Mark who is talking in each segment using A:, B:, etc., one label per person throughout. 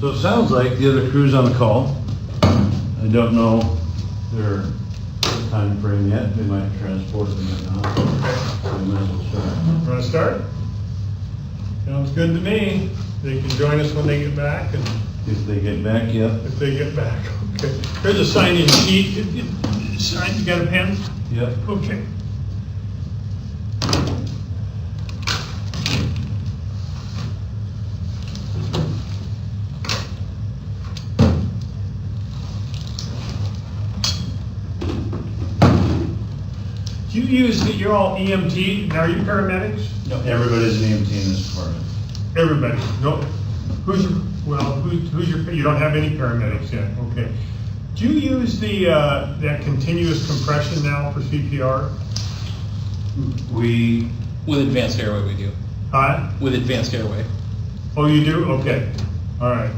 A: So it sounds like the other crew's on the call. I don't know their time frame yet. They might transport them right now. So we might as well start.
B: Want to start? Sounds good to me. They can join us when they get back, and
A: If they get back, yep.
B: if they get back, okay. There's a sign-in sheet. Sign, you got a pen?
A: Yep.
B: Okay. Do you use, you're all EMT, now are you paramedics?
A: No, everybody's an EMT in this department.
B: Everybody, no, who's your, well, who's your, you don't have any paramedics yet, okay. Do you use the, that continuous compression now for CPR?
A: We,
C: With advanced airway, we do. With advanced airway.
B: Oh, you do, okay, all right.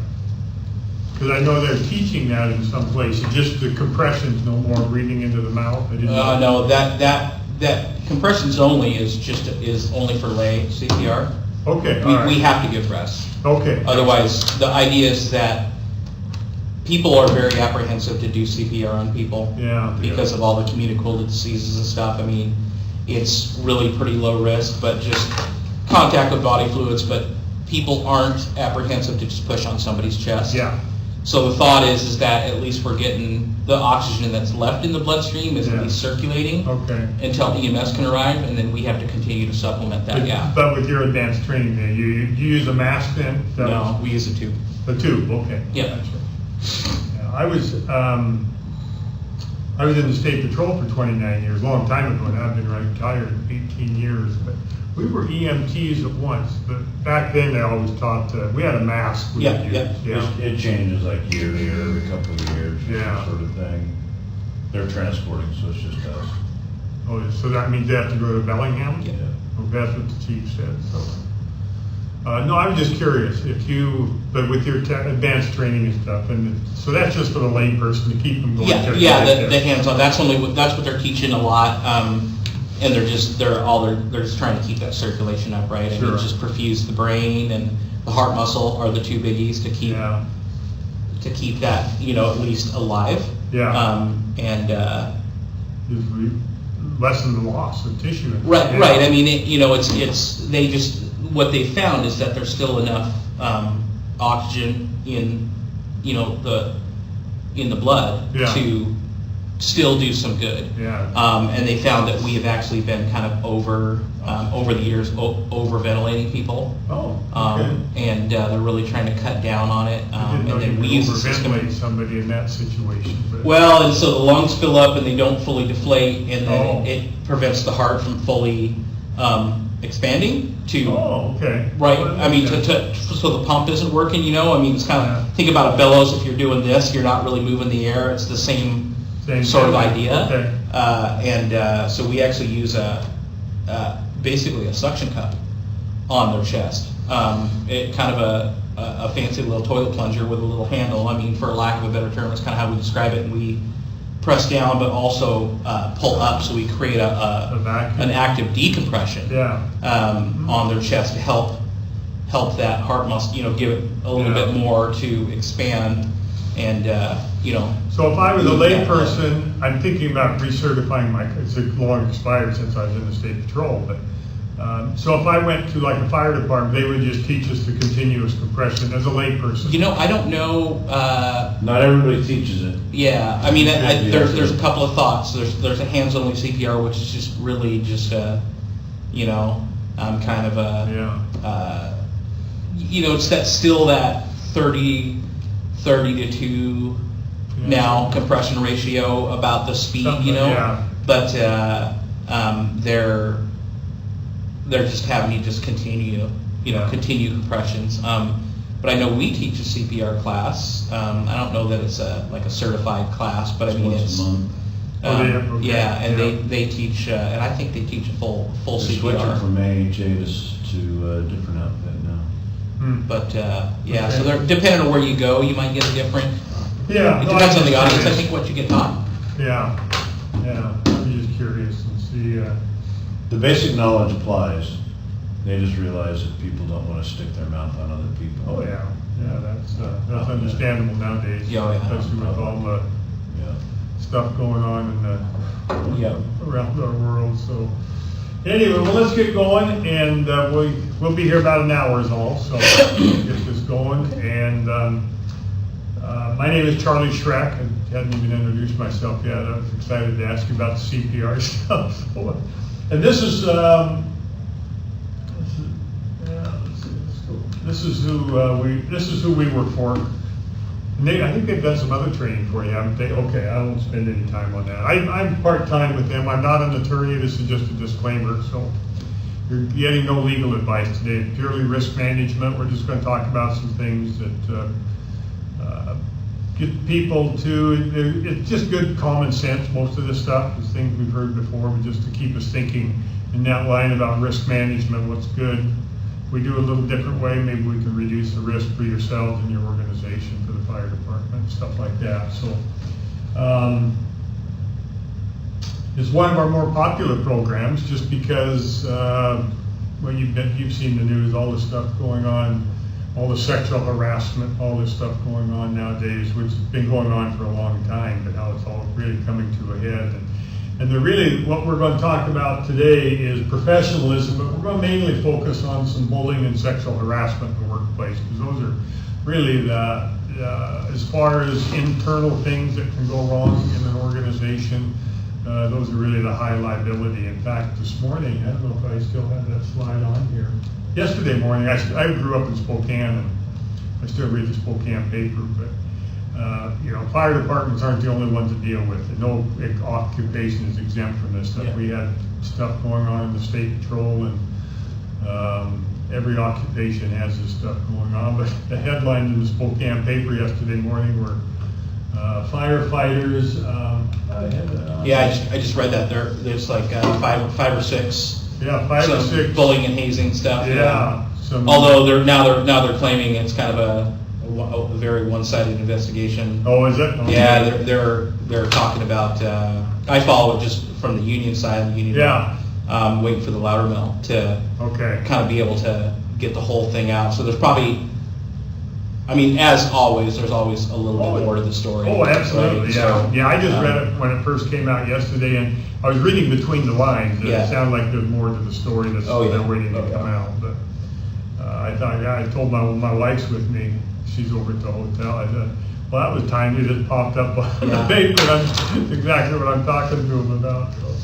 B: Because I know they're teaching that in some places, just the compression's no more breathing into the mouth. I didn't know.
C: No, that compressions only is only for lay CPR.
B: Okay, all right.
C: We have to give rest.
B: Okay.
C: Otherwise, the idea is that people are very apprehensive to do CPR on people.
B: Yeah.
C: Because of all the communicable diseases and stuff. I mean, it's really pretty low risk, but just contact with body fluids, but people aren't apprehensive to just push on somebody's chest.
B: Yeah.
C: So the thought is that at least we're getting the oxygen that's left in the bloodstream is
B: Yeah.
C: at least circulating
B: Okay.
C: until EMS can arrive, and then we have to continue to supplement that gap.
B: But with your advanced training, then, you use a mask then? That
C: No,
B: was-
C: we use a tube.
B: The tube, okay.
C: Yeah.
B: Gotcha. Yeah, I was in the state patrol for 29 years, a long time ago, and I've been retired 18 years. But we were EMTs at once, but back then they always taught, we had a mask. we
C: Yeah,
B: would use.
C: yeah.
A: it changes like yearly or every couple of years,
B: Yeah.
A: sort of thing. They're transporting, so it's just us.
B: Oh, so that means they have to go to Bellingham?
C: Yeah.
B: Oh, that's what the chief said, so. No, I was just curious, if you, but with your advanced training and stuff, and so that's just for the lay person to keep them going.
C: Yeah,
B: to
C: yeah,
B: get
C: the
B: there.
C: hands-on, that's what they're teaching a lot, and they're just trying to keep that circulation up, right?
B: Sure.
C: And just perfuse the brain and the heart muscle are the two biggies to keep
B: Yeah,
C: that, at least alive.
B: Yeah.
C: And,
B: just lessen the loss of tissue.
C: right,
B: Yeah.
C: right, I mean, what they found is that there's still enough, oxygen in, in the blood
B: Yeah.
C: to still do some good.
B: Yeah.
C: And they found that we have actually been kind of over the years, over ventilating people.
B: Oh, okay.
C: And they're really trying to cut down on it.
B: I didn't know
C: And then
B: you
C: we
B: could
C: use the system.
B: overventilate somebody in that situation, but.
C: Well, and so the lungs fill up and they don't fully deflate, and then
B: Oh.
C: it prevents the heart from fully expanding to.
B: Oh, okay.
C: Right,
B: Well,
C: I mean,
B: okay.
C: so the pump isn't working, I mean, it's kind
B: Yeah.
C: of, think about a bellows, if you're doing this, you're not really moving the air, it's the same
B: Same
C: sort of
B: thing.
C: idea.
B: Okay.
C: So we actually use basically a suction cup on their chest. It kind of a fancy little toilet plunger with a little handle, I mean, for lack of a better term, that's kind of how we describe it, and we press down but also pull up, so we create
B: A vacuum.
C: an active decompression
B: Yeah.
C: on their chest to help that heart muscle, give it a little
B: Yeah.
C: bit more to expand and,
B: So if I was a
C: Yeah.
B: lay person, I'm thinking about recertifying it's long expired since I was in the state patrol, but, so if I went to like a fire department, they would just teach us the continuous compression as a lay person.
C: I don't know,
A: Not everybody teaches it.
C: yeah, I mean,
A: Yeah.
C: there's a couple of thoughts. There's a hands-only CPR, which is just really just kind of a,
B: Yeah.
C: it's still that 30 to 2
B: Yeah.
C: now compression ratio about the speed,
B: Something, yeah.
C: but they're just having you just continue,
B: Yeah.
C: continue compressions. But I know we teach a CPR class. I don't know that it's like a certified class, but I mean
A: Once
C: it's
A: a month.
B: Oh, they have- okay.
C: yeah, and
B: Yeah.
C: they teach, and I think they teach a full
A: They're switching
C: CPR.
A: from AHA to a different outfit now.
B: Hmm.
C: But yeah,
B: Okay.
C: so they're, depending on where you go, you might get a different.
B: Yeah.
C: It
B: no,
C: depends
B: I'm
C: on the
B: just
C: audience. I
B: curious.
C: think what you get taught.
B: Yeah, I'm just curious and see,
A: The basic knowledge applies. They just realize that people don't want to stick their mouth on other people.
B: oh, yeah. Yeah, that's understandable nowadays.
C: Yeah, oh, yeah.
B: Especially with all the
A: Yeah.
B: stuff going on in the
C: Yep.
B: around our world, so. Anyway, well, let's get going, and we'll be here about an hour is all, so get this going. And my name is Charlie Schreck. I hadn't even introduced myself yet. I was excited to ask you about the CPR stuff. And this is who we work for. And I think they've done some other training for you, haven't they? Okay, I won't spend any time on that. I'm part-time with them. I'm not an attorney. This is just a disclaimer. So you're getting no legal advice today. Purely risk management. We're just going to talk about some things that get people to, it's just good common sense. Most of this stuff is things we've heard before, but just to keep us thinking in that line about risk management, what's good. If we do a little different way, maybe we can reduce the risk for yourselves and your organization, for the fire department, stuff like that. So it's one of our more popular programs just because, well, you've seen the news, all the stuff going on, all the sexual harassment, all this stuff going on nowadays, which has been going on for a long time, but now it's all really coming to a head. And what we're going to talk about today is professionalism, but we're going to mainly focus on some bullying and sexual harassment in the workplace, because those are really as far as internal things that can go wrong in an organization, those are really the high liability. In fact, this morning, I don't know if I still have that slide on here. Yesterday morning, I grew up in Spokane, and I still read the Spokane paper, but fire departments aren't the only ones to deal with it. No occupation is exempt from this stuff.
C: Yeah.
B: We had stuff going on in the state patrol, and every occupation has this stuff going on. But the headlines in the Spokane paper yesterday morning were firefighters.
C: Yeah, I just read that there's like five or six.
B: Yeah, 5 or 6
C: bullying and hazing stuff.
B: Yeah.
C: Although they're claiming it's kind of a very one-sided investigation.
B: Oh, is it? Okay.
C: Yeah, they're talking about. I follow it just from the union side. The union.
B: Yeah.
C: Waiting for the Loudermill to kind of be able to get the whole thing out. So there's probably. I mean, as always, there's always a little bit more to the story.
B: Oh, absolutely,
C: right?
B: yeah.
C: So,
B: yeah, I just read it when it first came out yesterday, and I was reading between the lines. And
C: Yeah.
B: It sounded like there's more to the story that's they're waiting to come out. But I thought, I told my wife's with me. She's over at the hotel. I said, well, that was timely. It just popped up on the paper. That's exactly what I'm talking to him about. So,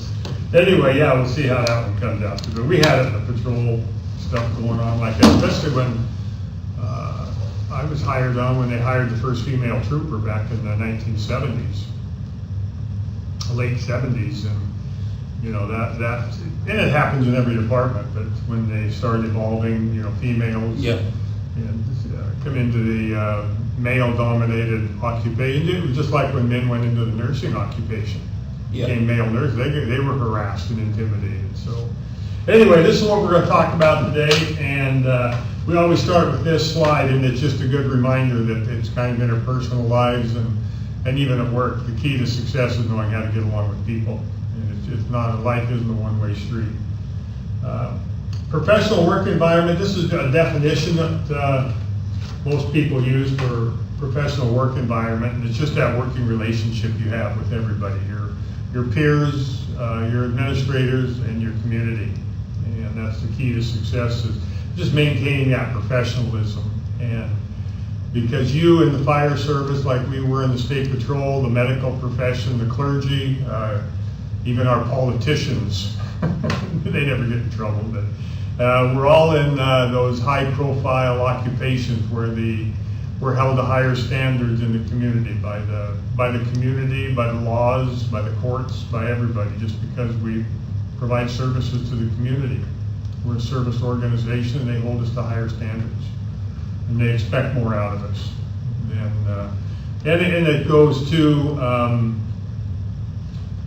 B: anyway, yeah, we'll see how that one comes out. But we had it in the patrol stuff going on like that, especially when I was hired on when they hired the first female trooper back in the 1970s, late 70s, and that and it happens in every department. But when they start evolving, females and come into the male-dominated occupation, it was just like when men went into the nursing occupation, became male nurses. They were harassed and intimidated. So anyway, this is what we're going to talk about today, and we always start with this slide, and it's just a good reminder that it's kind of in our personal lives and even at work. The key to success is knowing how to get along with people. And it's not, life isn't a one-way street. Professional work environment, this is a definition that most people use for professional work environment, and it's just that working relationship you have with everybody, your peers, your administrators, and your community. And that's the key to success, is just maintaining that professionalism. And because you in the fire service, like we were in the state patrol, the medical profession, the clergy, even our politicians, they never get in trouble, but we're all in those high-profile occupations where we're held to higher standards in the community by the community, by the laws, by the courts, by everybody, just because we provide services to the community. We're a service organization, and they hold us to higher standards, and they expect more out of us. And it goes to,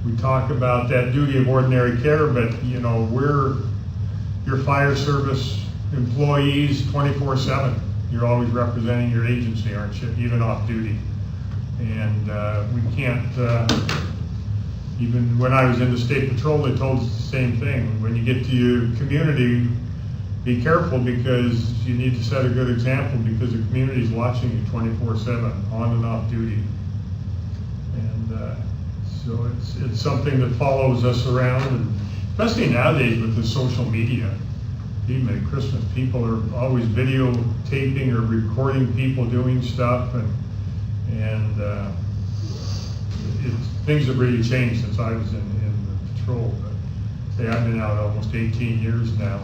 B: we talk about that duty of ordinary care, but we're your fire service employees 24/7. You're always representing your agency, aren't you? Even off duty. And we can't. Even when I was in the state patrol, they told us the same thing. When you get to your community, be careful, because you need to set a good example, because the community's watching you 24/7, on and off duty. And so it's something that follows us around, and especially nowadays with the social media. Even at Christmas, people are always videotaping or recording people doing stuff, and things have really changed since I was in the patrol. But say I've been out almost 18 years now.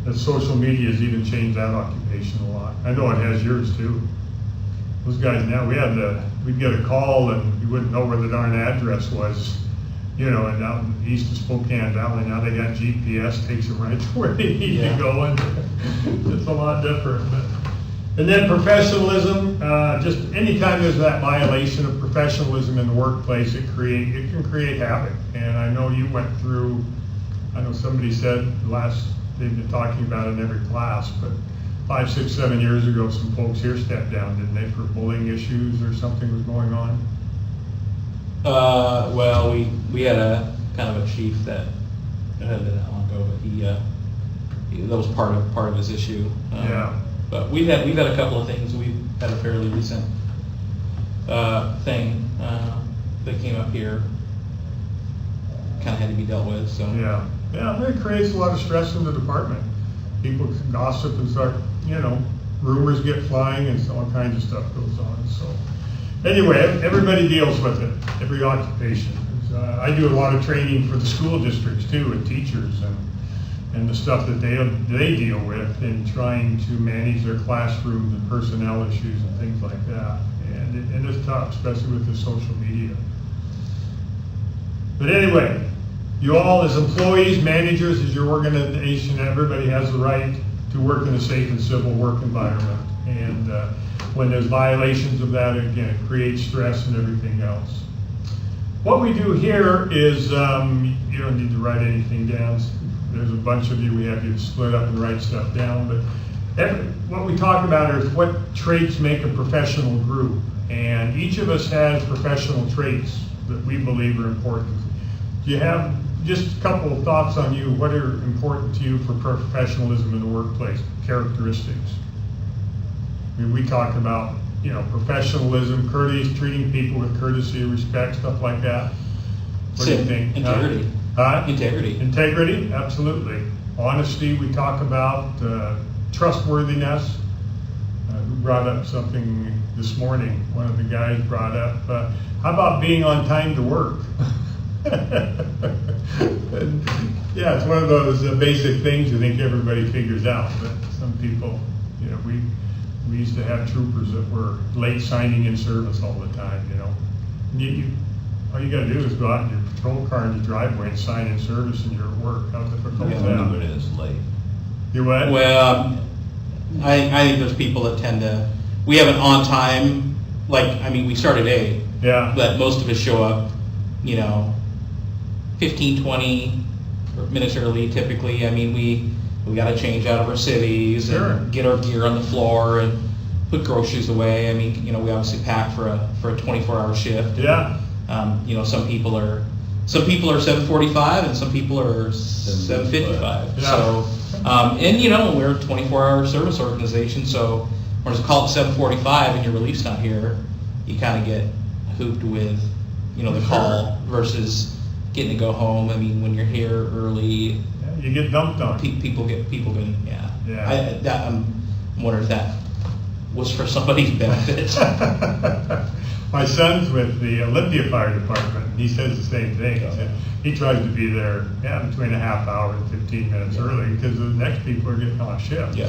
B: The social media has even changed that occupation a lot. I know it has yours too. Those guys now, we'd get a call and you wouldn't know where the darn address was, and out east of Spokane Valley, now they got GPS, takes them right to where they need to go, and it's a lot different. And then professionalism, just anytime there's that violation of professionalism in the workplace, it can create havoc. And I know you went through, I know somebody said they've been talking about it in every class, but 5, 6, 7 years ago, some folks here stepped down, didn't they, for bullying issues or something was going on?
C: Well, we had a kind of a chief that hadn't been that long ago, but that was part of his issue.
B: Yeah.
C: But we've had a couple of things. We've had a fairly recent thing that came up here, kind of had to be dealt with. So
B: yeah, it creates a lot of stress in the department. People gossip and start, rumors get flying, and all kinds of stuff goes on. So anyway, everybody deals with it, every occupation. I do a lot of training for the school districts too, and teachers, and the stuff that they deal with in trying to manage their classrooms and personnel issues and things like that. And it's tough, especially with the social media. But anyway, you all as employees, managers, as your organization, everybody has the right to work in a safe and civil work environment. And when there's violations of that, again, it creates stress and everything else. What we do here is, you don't need to write anything down. There's a bunch of you, we have you split up and write stuff down. But what we talk about is what traits make a professional group. And each of us has professional traits that we believe are important. Do you have just a couple of thoughts on you? What are important to you for professionalism in the workplace, characteristics? I mean, we talk about, professionalism, courteous, treating people with courtesy, respect, stuff like that. What do you think?
C: Integrity. Integrity.
B: Integrity, absolutely. Honesty, we talk about. Trustworthiness. Who brought up something this morning? One of the guys brought up, how about being on time to work? Yeah, it's one of those basic things I think everybody figures out, but some people, we used to have troopers that were late signing in service all the time, all you gotta do is go out in your patrol car in your driveway and sign in service and you're at work. How difficult is that?
D: Nobody is late.
B: You what?
C: Well, I think there's people that tend to, we have an on time, we start at 8.
B: Yeah.
C: But most of us show up, 15, 20 minutes early typically. We got to change out of our cities and get our gear on the floor and put groceries away. We obviously pack for a 24-hour shift.
B: Yeah.
C: Some people are 7:45 and some people are 7:55.
B: Yeah.
C: So, we're a 24-hour service organization. So when it's called 7:45 and your relief's not here, you kind of get hooped with, the call versus getting to go home. When you're here early,
B: You get dumped on.
C: people get, yeah.
B: Yeah.
C: I'm wondering if that was for somebody's benefit.
B: My son's with the Olympia Fire Department, and he says the same thing. He tries to be there, between a half hour and 15 minutes early, because the next people are getting off shift.
C: Yeah.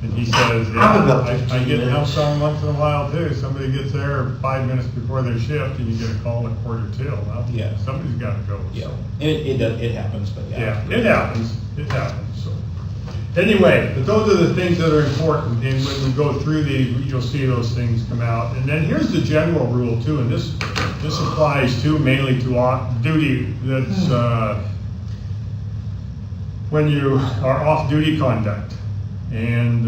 B: And he says, I get dumped on once in a while too. Somebody gets there 5 minutes before their shift, and you get a call at 1:45. Well,
C: Yeah.
B: somebody's got to go.
C: Yeah.
B: So.
C: It happens, but yeah.
B: Yeah, it happens. It happens. So, anyway, but those are the things that are important. And when we go through these, you'll see those things come out. And then here's the general rule too, and this applies too mainly to off-duty. That's when you are off-duty conduct. And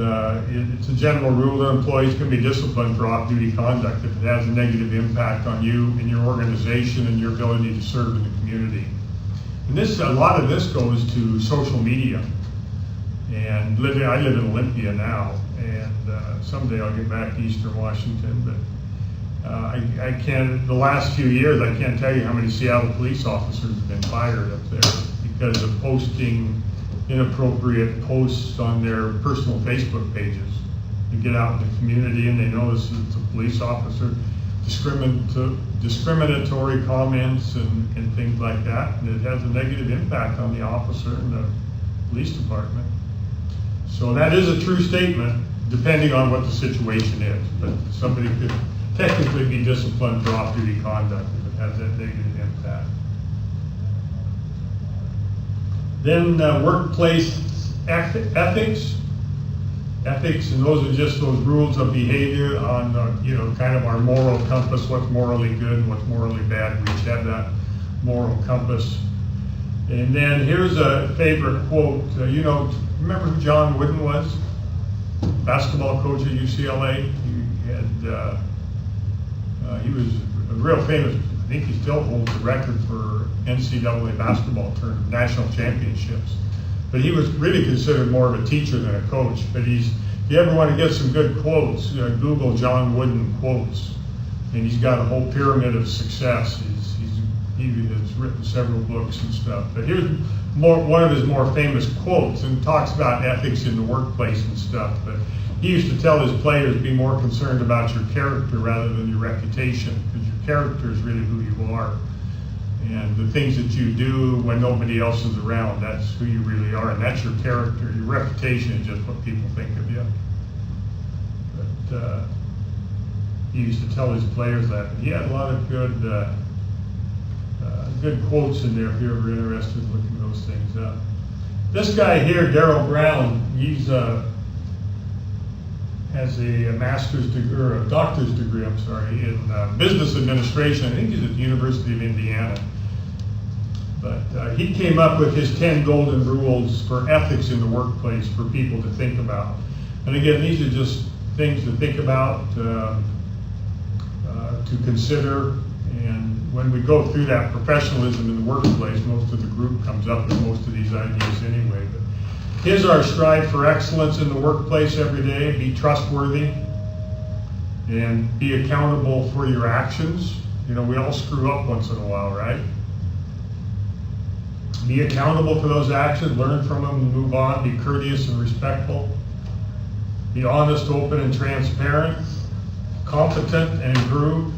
B: it's a general rule that employees can be disciplined for off-duty conduct if it has a negative impact on you and your organization and your ability to serve in the community. And a lot of this goes to social media. And I live in Olympia now, and someday I'll get back to Eastern Washington, but I can't, the last few years, I can't tell you how many Seattle police officers have been fired up there because of posting inappropriate posts on their personal Facebook pages. They get out in the community and they notice it's a police officer, discriminatory comments and things like that, and it has a negative impact on the officer and the police department. So that is a true statement, depending on what the situation is, but somebody could technically be disciplined for off-duty conduct if it has that negative impact. Then workplace ethics. Ethics, and those are just those rules of behavior on, kind of our moral compass, what's morally good and what's morally bad. We each have that moral compass. And then here's a favorite quote. Remember who John Wooden was? Basketball coach at UCLA. He was a real famous, I think he still holds the record for NCAA basketball tournament, national championships. But he was really considered more of a teacher than a coach. But if you ever want to get some good quotes, Google John Wooden quotes. And he's got a whole pyramid of success. He has written several books and stuff. But here's one of his more famous quotes, and talks about ethics in the workplace and stuff. But he used to tell his players, be more concerned about your character rather than your reputation, because your character is really who you are. And the things that you do when nobody else is around, that's who you really are, and that's your character. Your reputation is just what people think of you. But he used to tell his players that. But he had a lot of good quotes in there if you're ever interested in looking those things up. This guy here, Darrell Brown, he's has a master's degree, or a doctor's degree, in business administration. I think he's at the University of Indiana. But he came up with his 10 golden rules for ethics in the workplace for people to think about. And again, these are just things to think about, to consider. And when we go through that professionalism in the workplace, most of the group comes up with most of these ideas anyway. But here's our strive for excellence in the workplace every day. Be trustworthy and be accountable for your actions. We all screw up once in a while, right? Be accountable for those actions, learn from them and move on. Be courteous and respectful. Be honest, open, and transparent. Competent and improve.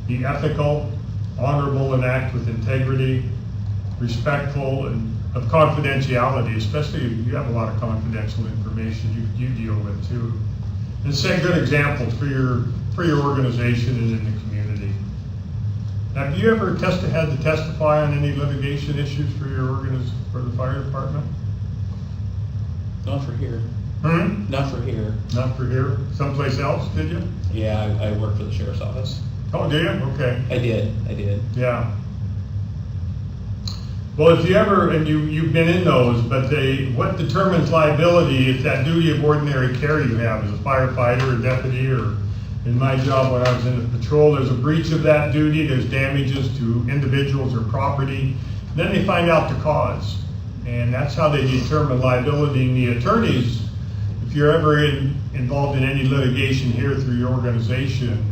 B: Be ethical, honorable, and act with integrity. Respectful and of confidentiality, especially if you have a lot of confidential information you deal with too. And set good examples for your organization and in the community. Now, have you ever had to testify on any litigation issues for for the fire department?
C: Not for here. Not for here.
B: Not for here? Someplace else, did you?
C: Yeah, I work for the sheriff's office.
B: Oh, did you? Okay.
C: I did.
B: Yeah. Well, if you ever, and you've been in those, but what determines liability is that duty of ordinary care you have as a firefighter or deputy, or in my job when I was in the patrol, there's a breach of that duty, there's damages to individuals or property. Then they find out the cause, and that's how they determine liability. And the attorneys, if you're ever involved in any litigation here through your organization,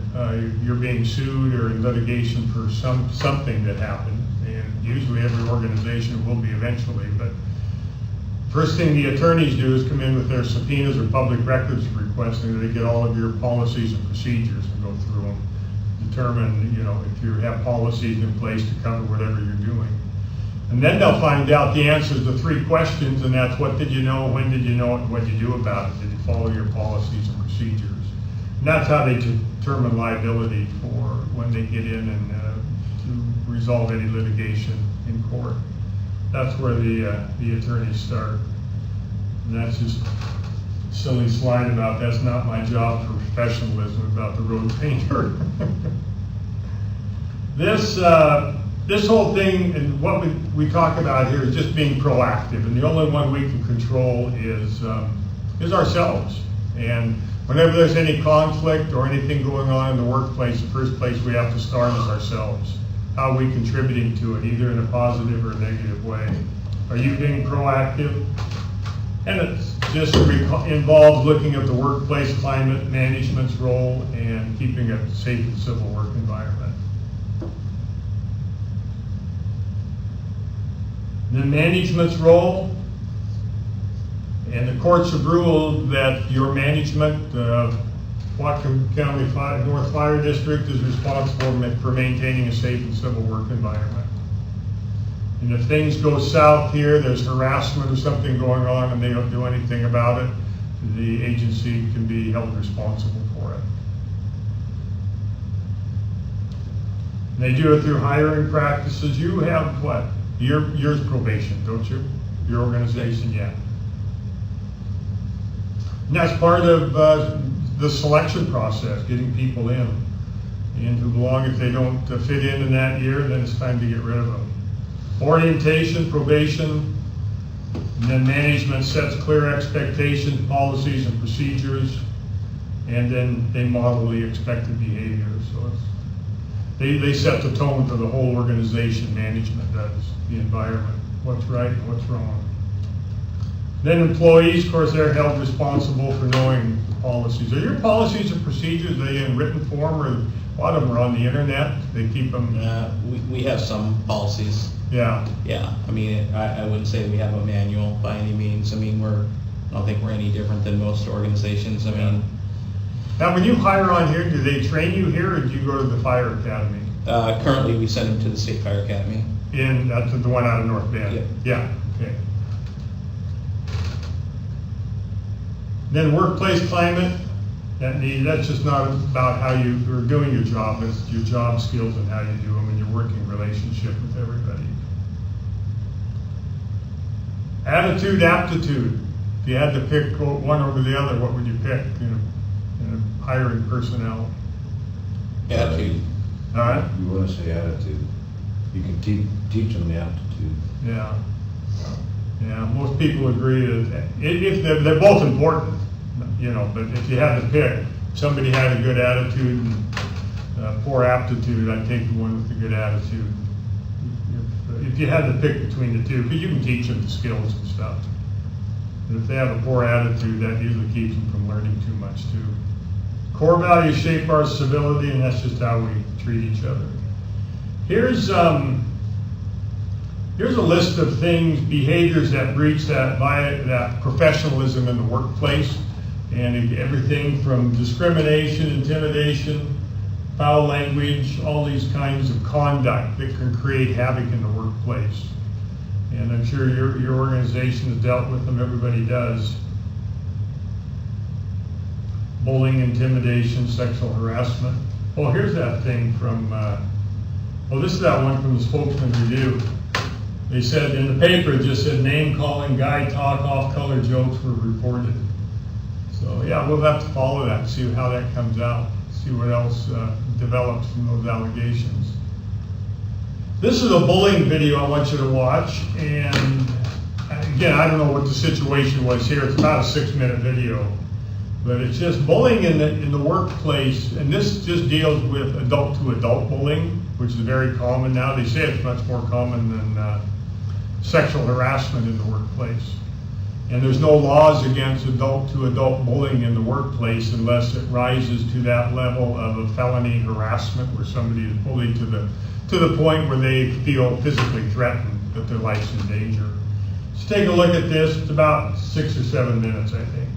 B: you're being sued or in litigation for something that happened. And usually every organization will be eventually, but first thing the attorneys do is come in with their subpoenas or public records requests, and they get all of your policies and procedures and go through them, determine, if you have policies in place to cover whatever you're doing. And then they'll find out the answers to 3 questions, and that's what did you know, when did you know it, and what did you do about it? Did you follow your policies and procedures? And that's how they determine liability for when they get in and to resolve any litigation in court. That's where the attorneys start. And that's just a silly slide about that's not my job for professionalism about the road painter. This whole thing and what we talk about here is just being proactive, and the only one we can control is ourselves. And whenever there's any conflict or anything going on in the workplace, the first place we have to start is ourselves. How are we contributing to it, either in a positive or a negative way? Are you being proactive? And it just involves looking at the workplace climate management's role and keeping a safe and civil work environment. The management's role, and the courts have ruled that your management of Whatcom County North Fire District is responsible for maintaining a safe and civil work environment. And if things go south here, there's harassment or something going on and they don't do anything about it, the agency can be held responsible for it. And they do it through hiring practices. You have what? Yours probation, don't you? Your organization, yeah. And that's part of the selection process, getting people in and who belong. If they don't fit in that year, then it's time to get rid of them. Orientation, probation, and then management sets clear expectations, policies, and procedures, and then they model the expected behavior. So they set the tone for the whole organization. Management does, the environment, what's right and what's wrong. Then employees, of course, they're held responsible for knowing the policies. Are your policies and procedures, are they in written form, or a lot of them are on the internet? They keep them.
C: We have some policies.
B: Yeah.
C: Yeah, I mean, I wouldn't say we have a manual by any means. I mean, I don't think we're any different than most organizations. I mean.
B: Now, when you hire on here, do they train you here, or do you go to the fire academy?
C: Currently, we send them to the State Fire Academy.
B: That's the one out of North Bend?
C: Yep.
B: Yeah, okay. Then workplace climate, that's just not about how you are doing your job, it's your job skills and how you do them and your working relationship with everybody. Attitude, aptitude. If you had to pick one over the other, what would you pick in hiring personnel?
C: Attitude.
B: All right?
A: You want to say attitude. You can teach them the aptitude.
B: Yeah. Yeah, most people agree that if they're both important, but if you had to pick, somebody had a good attitude and poor aptitude, I'd take the one with the good attitude. If you had to pick between the two, because you can teach them the skills and stuff. But if they have a poor attitude, that usually keeps them from learning too much too. Core values shape our civility, and that's just how we treat each other. Here's a list of things, behaviors that breach that professionalism in the workplace, and everything from discrimination, intimidation, foul language, all these kinds of conduct that can create havoc in the workplace. And I'm sure your organization has dealt with them, everybody does. Bullying, intimidation, sexual harassment. Oh, here's that thing from, this is that one from the Spokesman Review. They said in the paper, it just said name calling, guy talk, off-color jokes were reported. So yeah, we'll have to follow that, see how that comes out, see what else develops from those allegations. This is a bullying video I want you to watch, and again, I don't know what the situation was here. It's about a 6-minute video, but it's just bullying in the workplace, and this just deals with adult-to-adult bullying, which is very common now. They say it's much more common than sexual harassment in the workplace. And there's no laws against adult-to-adult bullying in the workplace unless it rises to that level of a felony harassment where somebody is bullied to the point where they feel physically threatened, that their life's in danger. Let's take a look at this. It's about 6 or 7 minutes, I think.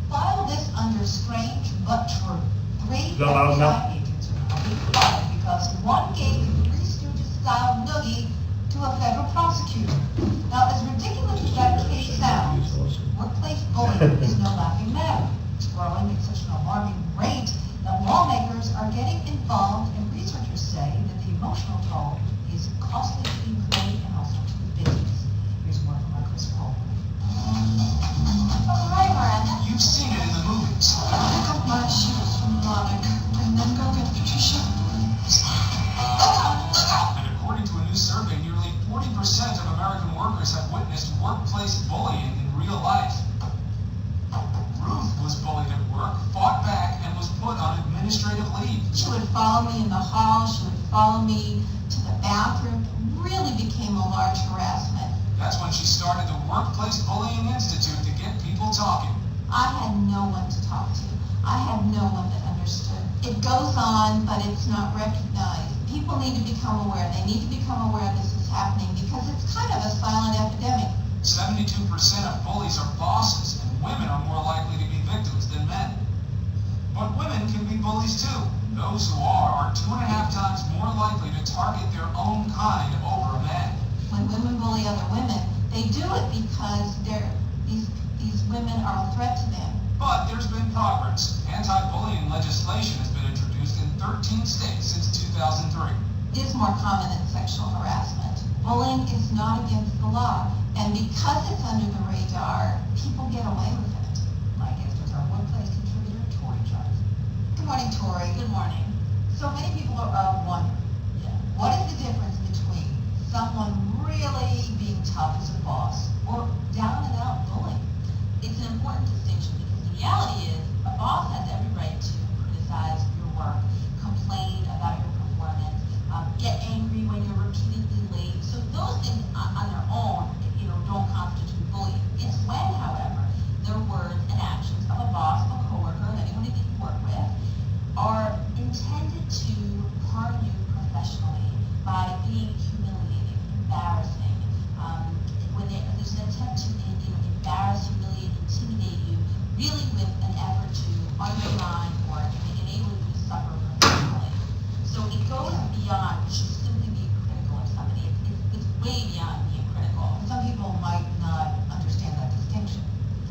D: File this under strange but true. 3
B: Is that loud enough?
D: FBI agents are being fired because one gave the Three Stooges-style noogie to a federal prosecutor. Now, as ridiculous as that case sounds, workplace bullying is no laughing matter. It's growing at such an alarming rate that lawmakers are getting involved, and researchers say that the emotional toll is costly to the employee and also to the business. Here's more from our Chris Paul.
E: Hi, Miranda. You've seen it in the movies. Pick up my shoes from Monica and then go get Patricia. And according to a new survey, nearly 40% of American workers have witnessed workplace bullying in real life. Ruth was bullied at work, fought back, and was put on administrative leave.
D: She would follow me in the hall, she would follow me to the bathroom. It really became a large harassment.
E: That's when she started the Workplace Bullying Institute to get people talking.
D: I had no one to talk to. I had no one that understood. It goes on, but it's not recognized. People need to become aware. They need to become aware this is happening because it's kind of a silent epidemic.
E: 72% of bullies are bosses, and women are more likely to be victims than men. But women can be bullies too. Those who are 2.5 times more likely to target their own kind over a man.
D: When women bully other women, they do it because these women are a threat to them.
E: But there's been progress. Anti-bullying legislation has been introduced in 13 states since 2003.
D: It is more common than sexual harassment. Bullying is not against the law, and because it's under the radar, people get away with it. My guest is our workplace contributor, Tori Jarvis. Good morning, Tori. Good morning. So many people are wondering, what is the difference between someone really being tough as a boss or down and out bullying? It's an important distinction because the reality is a boss has every right to criticize your work, complain about your performance, get angry when you're repeatedly late. So those things on their own, don't constitute bullying. It's when, however, the words and actions of a boss, a coworker, anyone that you work with, are intended to harm you professionally by being humiliating, embarrassing. When there's an attempt to embarrass, humiliate, intimidate you, really with an effort to undermine or enable you to suffer professionally. So it goes beyond just simply being critical of somebody. It's way beyond being critical. Some people might not understand that distinction.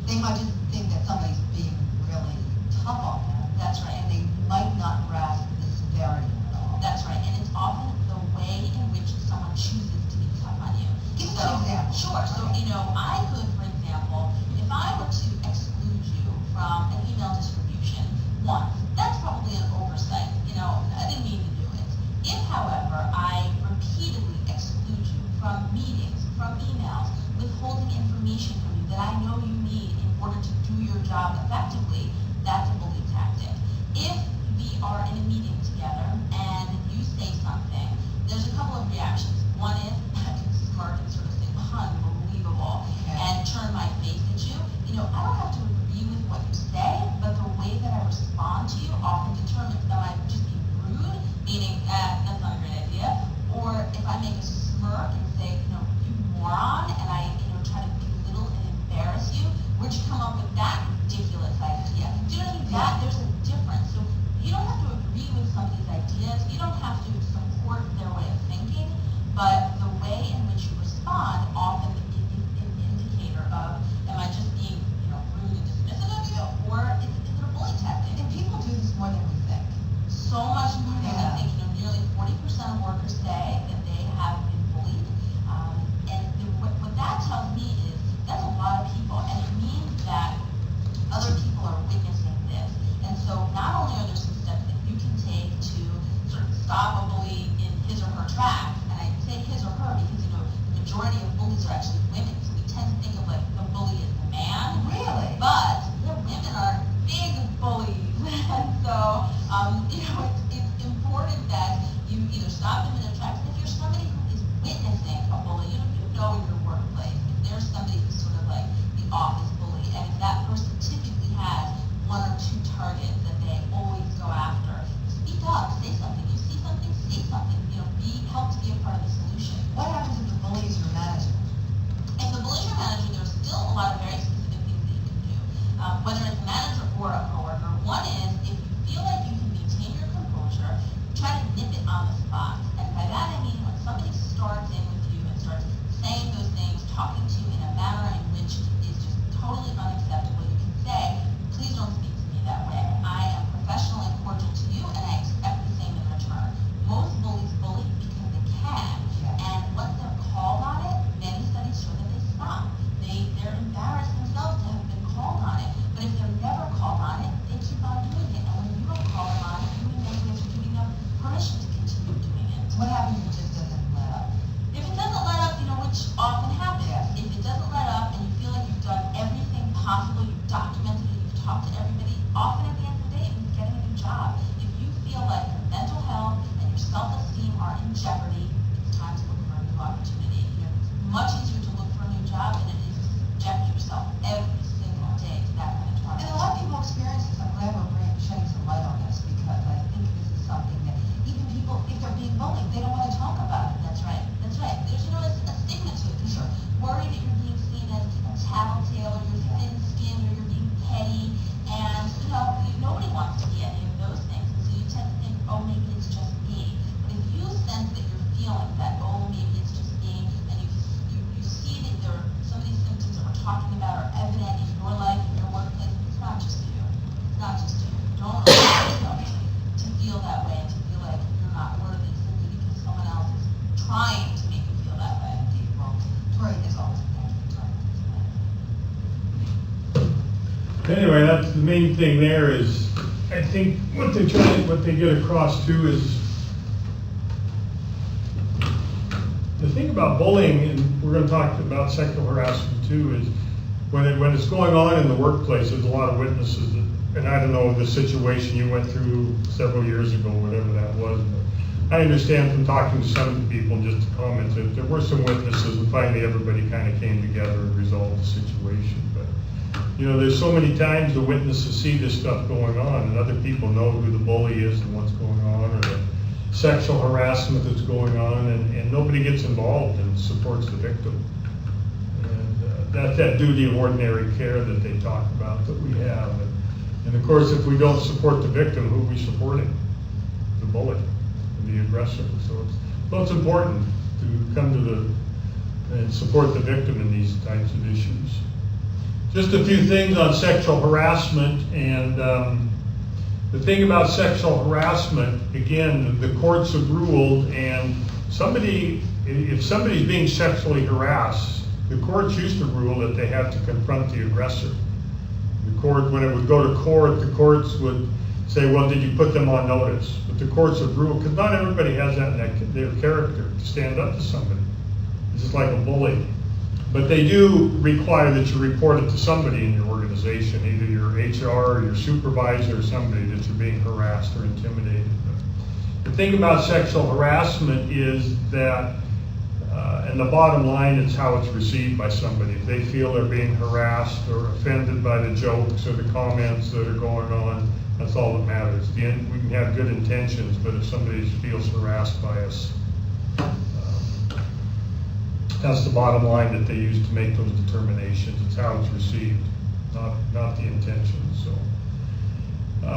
D: They might just think that somebody's being really tough on them. That's right. And they might not grasp the severity of it all. That's right. And it's often the way in which someone chooses to be tough on you. Give us an example. Sure. So, I could, for example, if I were to exclude you from an email distribution once, that's probably an oversight. I didn't mean to do it. If, however, I repeatedly exclude you from meetings, from emails, withholding information from you that I know you need in order to do your job effectively, that's a bully tactic. If we are in a meeting together and you say something, there's a couple of reactions. One is I can smirk and sort of say, unbelievable, and turn my face at you. I don't have to agree with what you say, but the way that I respond to you often determines am I just being rude, meaning that's not a great idea, or if I make a smirk and say, you moron, and I try to belittle and embarrass you, where'd you come up with that ridiculous idea? Do you know what I mean? There's a difference. So you don't have to agree with somebody's ideas, you don't have to support their way of thinking, but the way in which you respond often is an indicator of, am I just being rude and dismissive of you, or is it a bully tactic? And people do this more than we think. So much more than we think. Nearly 40% of workers say that they have been bullied. What that tells me is that's a lot of people, and it means that other people are witnessing this. And so not only are there some steps that you can take to sort of stop a bully in his or her tracks, and I say his or her because the majority of bullies are actually women, so we tend to think of like the bully as the man. Really? But women are big bullies. And so it's important that you either stop them in their tracks. If you're somebody who is witnessing a bully, you know in your workplace, if there's somebody who's sort of like the office bully, and if that person typically has one or two targets that they always go after, speak up, say something. You see something, say something. Help to be a part of the solution. What happens if the bully is your manager? If the bully is your manager, there's still a lot of very specific things that you can do. Whether it's a manager or a coworker, one is if you feel like you can maintain your composure, try to nip it on the spot. And by that I mean when somebody starts in with you and starts saying those things, talking to you in a manner in which is just totally unacceptable, you can say, please don't speak to me that way. I am professional and cordial to you, and I expect the same in return. Most bullies bully because they can, and once they're called on it, many studies show that they stop. They're embarrassed themselves to have been called on it, but if they're never called on it, they keep on doing it. And when you don't call them on it, you in many ways are giving them permission to continue doing it. What happens if it just doesn't let up? If it doesn't let up, which often happens, if it doesn't let up and you feel like you've done everything possible, you've documented it, you've talked to everybody, often at the end of the day, it means getting a new job. If you feel like your mental health and your self-esteem are in jeopardy, it's time to look for a new opportunity. It's much easier to look for feeling that, oh, maybe it's just me, and you see that some of these symptoms that we're talking about are evident in your life, in your workplace, it's not just you. It's not just you. Don't allow yourself to feel that way and to feel like you're not worthy simply because someone else is trying to make you feel that way. Well, Tori is always trying to explain.
B: Anyway, that's the main thing there is, I think what they get across too is, the thing about bullying, and we're going to talk about sexual harassment too, is when it's going on in the workplace, there's a lot of witnesses, and I don't know the situation you went through several years ago, whatever that was, but I understand from talking to some of the people, just to comment, that there were some witnesses, and finally everybody kind of came together and resolved the situation. But you know, there's so many times the witnesses see this stuff going on, and other people know who the bully is and what's going on, or the sexual harassment that's going on, and nobody gets involved and supports the victim. And that's that duty of ordinary care that they talk about that we have. And of course, if we don't support the victim, who are we supporting? The bully, the aggressor. So it's important to come to and support the victim in these types of issues. Just a few things on sexual harassment, and the thing about sexual harassment, again, the courts have ruled, and if somebody's being sexually harassed, the courts used to rule that they have to confront the aggressor. The court, when it would go to court, the courts would say, well, did you put them on notice? But the courts have ruled, because not everybody has that in their character to stand up to somebody. It's just like a bully. But they do require that you report it to somebody in your organization, either your HR or your supervisor or somebody that you're being harassed or intimidated. But the thing about sexual harassment is that, and the bottom line is how it's received by somebody. If they feel they're being harassed or offended by the jokes or the comments that are going on, that's all that matters. We can have good intentions, but if somebody feels harassed by us, that's the bottom line that they use to make those determinations. It's how it's received, not the intention. So,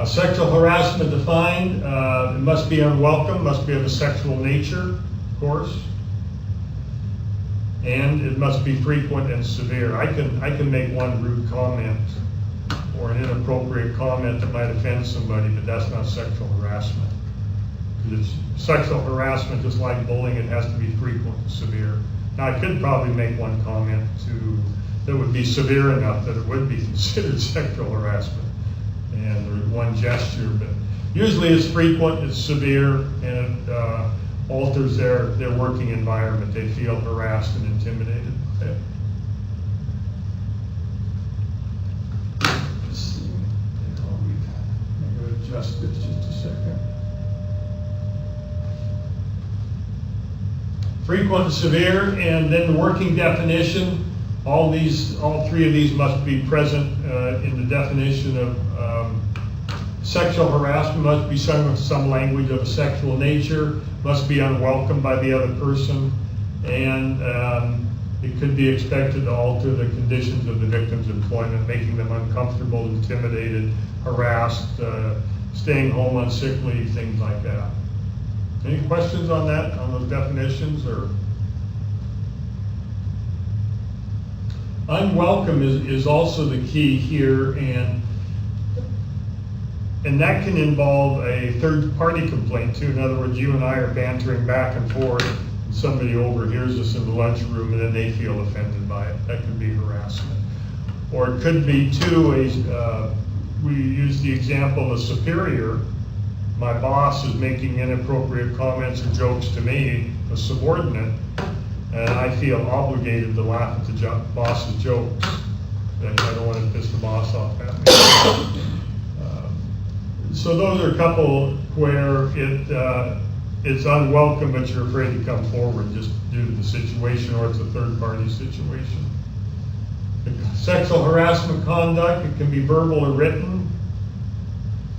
B: sexual harassment defined: it must be unwelcome, must be of a sexual nature, of course, and it must be frequent and severe. I can make one rude comment or an inappropriate comment that might offend somebody, but that's not sexual harassment. Because it's sexual harassment, just like bullying, it has to be frequent and severe. Now, I could probably make one comment that would be severe enough that it would be considered sexual harassment, and one gesture, but usually it's frequent, it's severe, and it alters their working environment. They feel harassed and intimidated. Okay. Let's see. I'm going to adjust this just a second. Frequent and severe, and then the working definition. All three of these must be present in the definition of sexual harassment. Must be some language of a sexual nature. Must be unwelcome by the other person, and it could be expected to alter the conditions of the victim's employment, making them uncomfortable, intimidated, harassed, staying home on sick leave, things like that. Any questions on that, on those definitions? Or unwelcome is also the key here, and that can involve a third-party complaint too. In other words, you and I are bantering back and forth, and somebody overhears us in the lunchroom, and then they feel offended by it. That could be harassment. Or it could be too, we use the example of a superior. My boss is making inappropriate comments or jokes to me, a subordinate, and I feel obligated to laugh at the boss's jokes. I don't want to piss the boss off at me. So those are a couple where it's unwelcome, but you're afraid to come forward just due to the situation, or it's a third-party situation. Sexual harassment conduct, it can be verbal or written.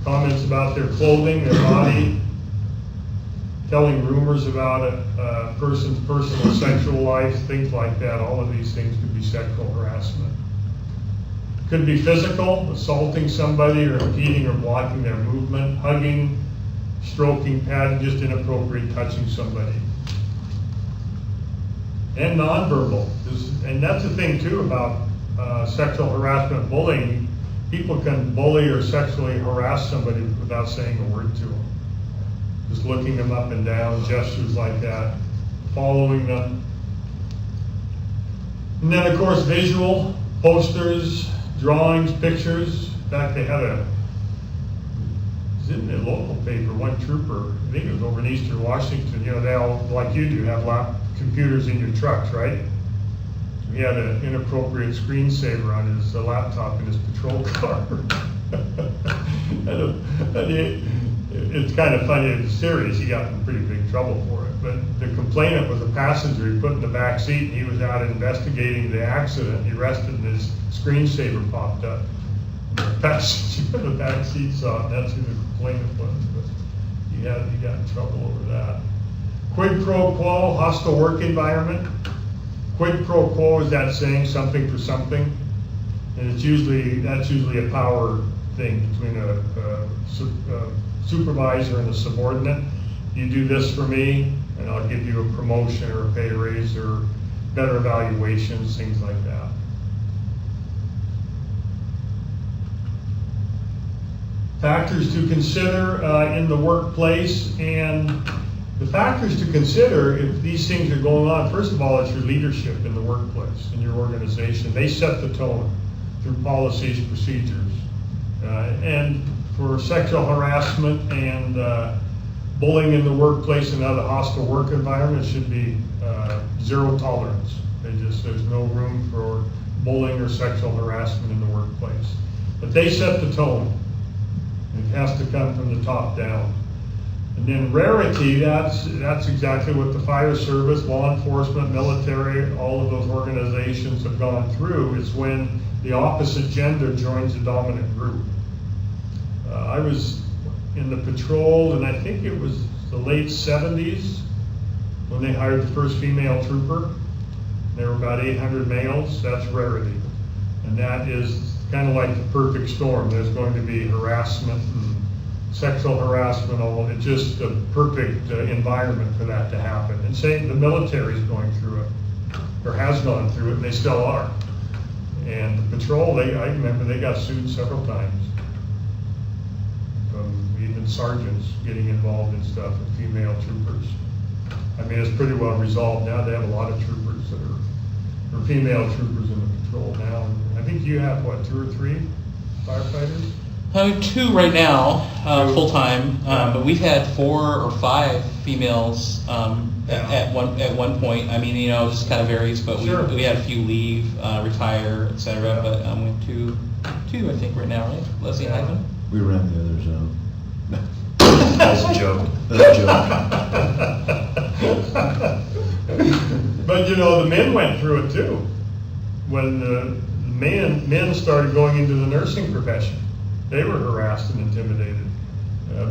B: Comments about their clothing, their body, telling rumors about a person's personal sexual life, things like that. All of these things could be sexual harassment. Could be physical, assaulting somebody or impeding or blocking their movement, hugging, stroking, patting, just inappropriate touching somebody. and nonverbal. And that's the thing too about sexual harassment, bullying. People can bully or sexually harass somebody without saying a word to them. Just looking them up and down, gestures like that, following them. And then of course visual, posters, drawings, pictures. In fact, they had it was in the local paper, one trooper, I think it was over in Eastern Washington, you know, they all, like you do, have computers in your trucks, right? He had an inappropriate screensaver on his laptop in his patrol car. It's kind of funny, it's serious, he got in pretty big trouble for it. But the complainant was a passenger he put in the back seat, and he was out investigating the accident. He rested and his screensaver popped up. And the passenger in the back seat saw it, and that's who the complainant was. But he got in trouble over that. Quid pro quo, hostile work environment. Quid pro quo is that saying something for something, and that's usually a power thing between a supervisor and a subordinate. You do this for me, and I'll give you a promotion or a pay raise or better evaluations, things like that. Factors to consider in the workplace, and the factors to consider if these things are going on, first of all, it's your leadership in the workplace, in your organization. They set the tone through policies, procedures. And for sexual harassment and bullying in the workplace and other hostile work environments should be zero tolerance. There's no room for bullying or sexual harassment in the workplace. But they set the tone. It has to come from the top down. And then rarity, that's exactly what the fire service, law enforcement, military, all of those organizations have gone through. It's when the opposite gender joins the dominant group. I was in the patrol, and I think it was the late 70s when they hired the first female trooper. There were about 800 males. That's rarity. And that is kind of like the perfect storm. There's going to be harassment and sexual harassment, it's just a perfect environment for that to happen. And say the military's going through it, or has gone through it, and they still are. And the patrol, I remember they got sued several times. From even sergeants getting involved in stuff with female troopers. I mean, it's pretty well resolved now. They have a lot of troopers that are female troopers in the patrol now. And I think you have, what, 2 or 3 firefighters?
C: 2 right now, full-time, but we've had 4 or 5 females at one point. I mean, you know, it just kind of varies, but
B: Sure.
C: we had a few leave, retire, etc.
B: Yeah.
C: But we have two, I think, right now, right? Leslie
B: Yeah.
C: Hyman?
A: We ran the others out.
F: That's a joke.
A: That's a joke.
B: But you know, the men went through it too. When the men started going into the nursing profession, they were harassed and intimidated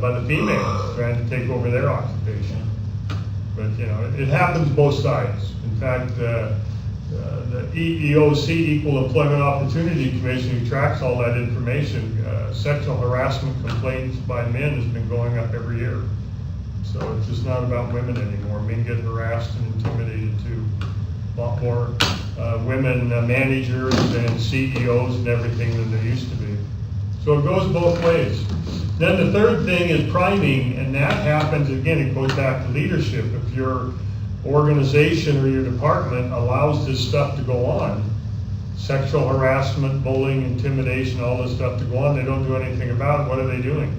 B: by the females trying to take over their occupation. But you know, it happens both sides. In fact, the EEOC, Equal Employment Opportunity Commission, who tracks all that information, sexual harassment complaints by men has been going up every year. So it's just not about women anymore. Men get harassed and intimidated too. A lot more women managers and CEOs and everything than there used to be. So it goes both ways. Then the third thing is priming, and that happens, again, it goes back to leadership. If your organization or your department allows this stuff to go on, sexual harassment, bullying, intimidation, all this stuff to go on, they don't do anything about it, what are they doing?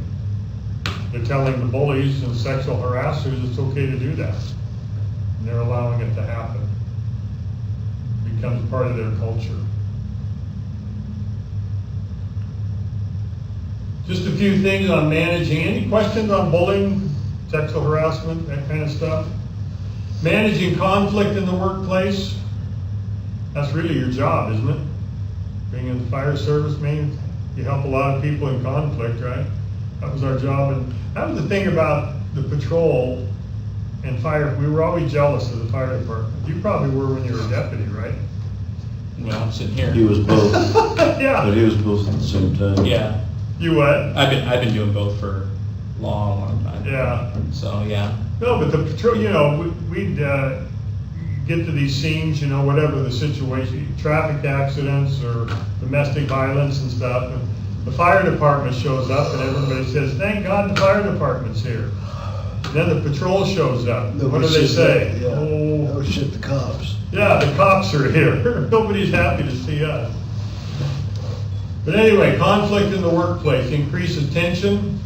B: They're telling the bullies and sexual harassers it's okay to do that. And they're allowing it to happen. It becomes part of their culture. Just a few things on managing. Any questions on bullying, sexual harassment, that kind of stuff? Managing conflict in the workplace. That's really your job, isn't it? Being in the fire service, man, you help a lot of people in conflict, right? That was our job. And that was the thing about the patrol and fire. We were always jealous of the fire department. You probably were when you were a deputy, right?
C: Well, I'm sitting here.
A: He was both,
B: Yeah.
A: but he was both at the same time.
C: Yeah,
B: You what?
C: I've been doing both for a long time.
B: Yeah.
C: So yeah.
B: No, but the patrol, you know, we'd get to these scenes, you know, whatever the situation, traffic accidents or domestic violence and stuff, and the fire department shows up and everybody says, thank God the fire department's here. Then the patrol shows up. What do they say?
G: Yeah.
B: Oh,
G: Oh shit, the cops.
B: yeah, the cops are here. Nobody's happy to see us. But anyway, conflict in the workplace increases tension,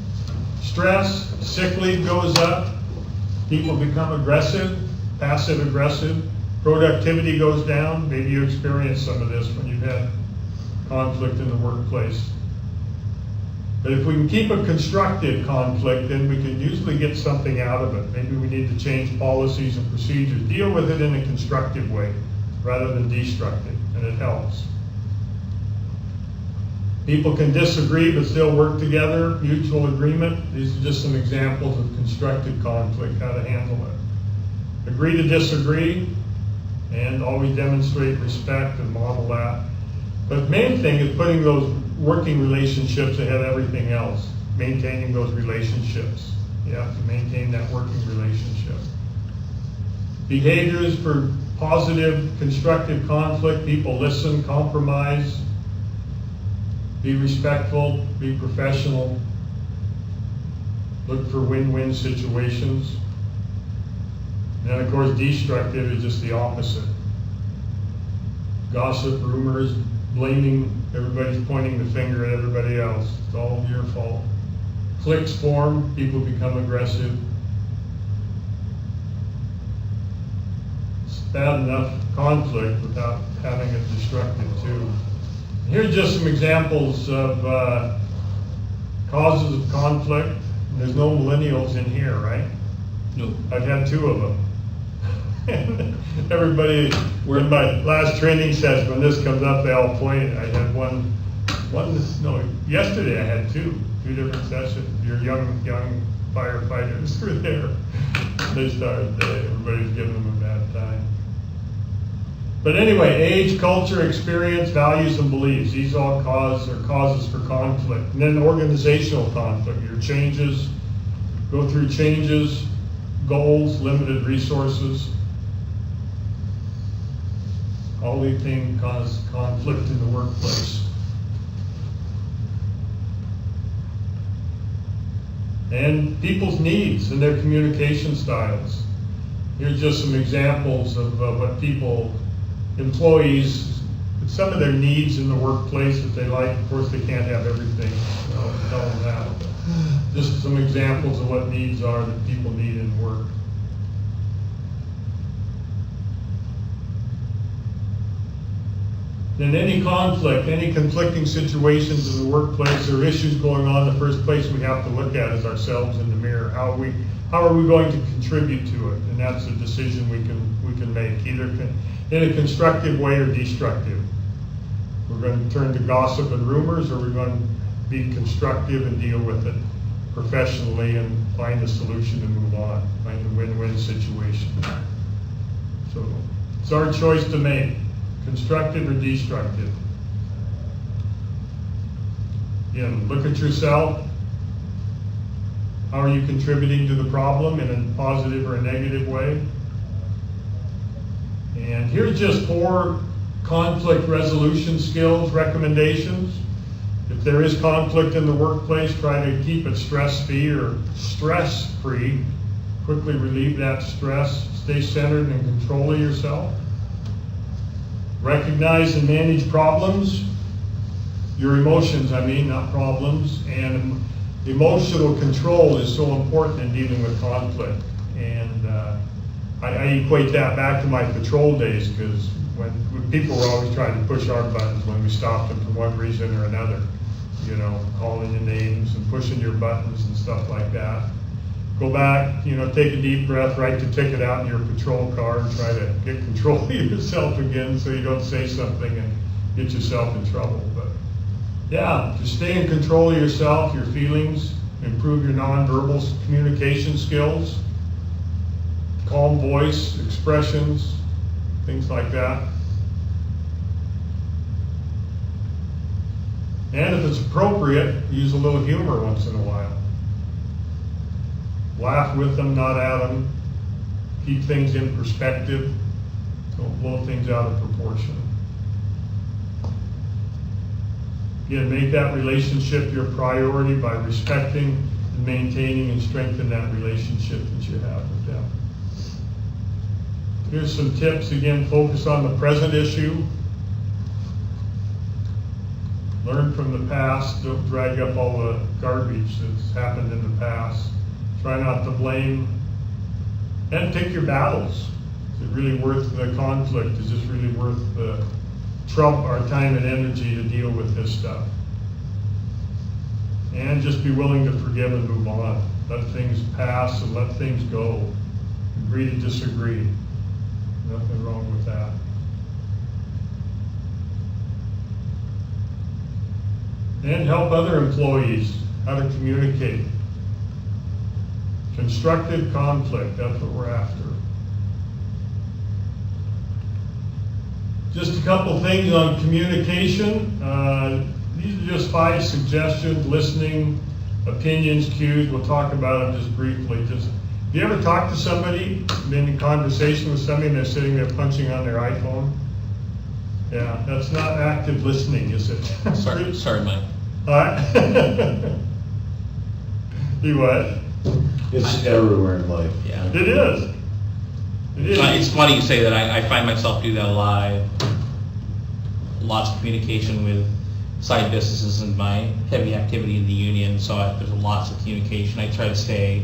B: stress, sick leave goes up, people become aggressive, passive aggressive, productivity goes down. Maybe you experienced some of this when you've had conflict in the workplace. But if we can keep a constructive conflict, then we can usually get something out of it. Maybe we need to change policies and procedures, deal with it in a constructive way rather than destructive, and it helps. People can disagree but still work together, mutual agreement. These are just some examples of constructive conflict, how to handle it. Agree to disagree, and always demonstrate respect and model that. But the main thing is putting those working relationships ahead of everything else, maintaining those relationships. You have to maintain that working relationship. Behaviors for positive, constructive conflict: people listen, compromise, be respectful, be professional, look for win-win situations. And then, of course, destructive is just the opposite. Gossip, rumors, blaming, everybody's pointing the finger at everybody else. It's all your fault. Cliques form, people become aggressive. It's bad enough conflict without having it destructive too. Here's just some examples of causes of conflict. There's no millennials in here, right?
C: No.
B: I've had 2 of them. Everybody, in my last training session, when this comes up, they all point. I had yesterday I had 2 different sessions. Your young firefighters were there. They started, everybody's giving them a bad time. But anyway, age, culture, experience, values, and beliefs. These all causes for conflict. And then organizational conflict. Your changes, go through changes, goals, limited resources. All these things cause conflict in the workplace. And people's needs and their communication styles. Here's just some examples of what employees, some of their needs in the workplace that they like. Of course, they can't have everything. I'll tell them that. Just some examples of what needs are that people need in work. In any conflict, any conflicting situations in the workplace or issues going on, the first place we have to look at is ourselves in the mirror. How are we going to contribute to it? And that's a decision we can make, either in a constructive way or destructive. We're going to turn to gossip and rumors, or we're going to be constructive and deal with it professionally and find a solution and move on, find a win-win situation. So it's our choice to make. Constructive or destructive? Again, look at yourself. How are you contributing to the problem in a positive or a negative way? And here's just 4 conflict resolution skills, recommendations. If there is conflict in the workplace, try to keep it stress-free or stress-free. Quickly relieve that stress. Stay centered and in control of yourself. Recognize and manage problems, your emotions, not problems. And emotional control is so important in dealing with conflict. And I equate that back to my patrol days, because when people were always trying to push our buttons when we stopped them for one reason or another, calling your names and pushing your buttons and stuff like that. Go back, take a deep breath, write the ticket out in your patrol car, and try to get control of yourself again so you don't say something and get yourself in trouble. But yeah, just stay in control of yourself, your feelings, improve your nonverbal communication skills, calm voice, expressions, things like that. And if it's appropriate, use a little humor once in a while. Laugh with them, not at them. Keep things in perspective. Don't blow things out of proportion. Again, make that relationship your priority by respecting and maintaining and strengthening that relationship that you have with them. Here's some tips. Again, focus on the present issue. Learn from the past. Don't drag up all the garbage that's happened in the past. Try not to blame. And pick your battles. Is it really worth the conflict? Is this really worth the trump our time and energy to deal with this stuff? And just be willing to forgive and move on. Let things pass and let things go. Agree to disagree. Nothing wrong with that. And help other employees how to communicate. Constructive conflict, that's what we're after. Just a couple things on communication. These are just 5 suggestions: listening, opinions, cues. We'll talk about them just briefly. Have you ever talked to somebody, been in conversation with somebody, and they're sitting there punching on their iPhone? Yeah, that's not active listening, is it?
C: Sorry, Mike.
B: You what?
A: It's everywhere in life.
C: Yeah.
B: It is. It is.
C: It's funny you say that. I find myself do that a lot. Lots of communication with side businesses and my heavy activity in the union, so there's lots of communication. I try to stay,